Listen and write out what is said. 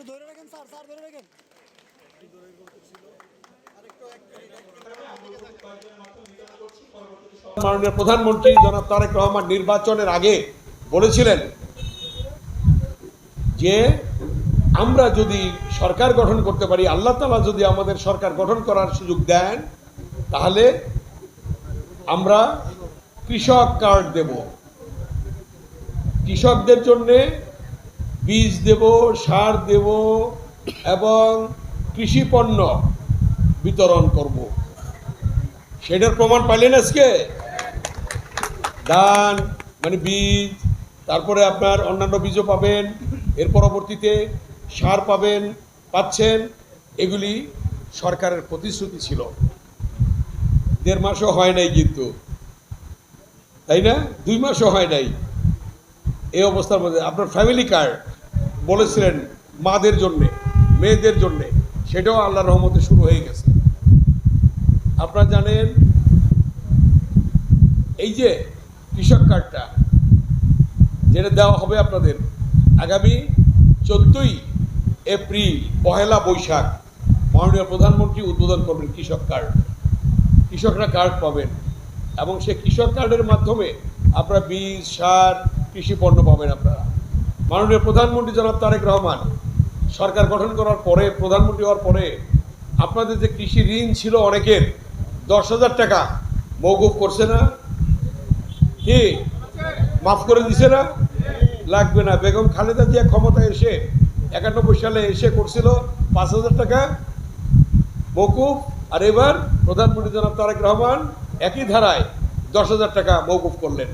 ধরে রাখেন sir, sir ধরে রাখেন। মাননীয় প্রধানমন্ত্রী জনাব তারেক রহমান নির্বাচনের আগে বলেছিলেন যে আমরা যদি সরকার গঠন করতে পারি, আল্লাহ তাআলা যদি আমাদের সরকার গঠন করার সুযোগ দেন, তাহলে আমরা কৃষক কার্ড দেব, কৃষকদের জন্যে বীজ দেব, সার দেব এবং কৃষি পণ্য বিতরণ করব। সেটার প্রমাণ পাইলেন আজকে? ধান মানে বীজ, তারপরে আপনার অন্যান্য বীজও পাবেন, এর পরবর্তীতে সার পাবেন, পাচ্ছেন। এগুলি সরকারের প্রতিশ্রুতি ছিল। 1.5 মাসও হয় নাই কিন্তু, তাই না? 2 মাসও হয় নাই। এই অবস্থার মধ্যে আপনার ফ্যামিলি কার্ড বলেছিলেন মাদের জন্যে, মেয়েদের জন্যে, সেটাও আল্লাহর রহমতে শুরু হয়ে গেছে। আপনারা জানেন এই যে কৃষক কার্ডটা যেটা দেওয়া হবে আপনাদের আগামী 14ই এপ্রিল, 1 বৈশাখ মাননীয় প্রধানমন্ত্রী উদ্বোধন করবেন কৃষক কার্ড। কৃষকরা কার্ড পাবেন এবং সেই কৃষক কার্ডের মাধ্যমে আপনারা বীজ, সার, কৃষি পণ্য পাবেন। আপনারা মাননীয় প্রধানমন্ত্রী জনাব তারেক রহমান সরকার গঠন করার পরে, প্রধানমন্ত্রী হওয়ার পরে আপনাদের যে কৃষি ঋণ ছিল অনেকের, 10,000 টাকা মওকুফ করছে না? কি মাফ করে দিছে না? লাগবে না। বেগম খালেদা জিয়া ক্ষমতায় এসে 91 সালে এসে করছিল 5,000 টাকা মওকুফ, আর এবার প্রধানমন্ত্রী জনাব তারেক রহমান একই ধারায় 10,000 টাকা মওকুফ করলেন।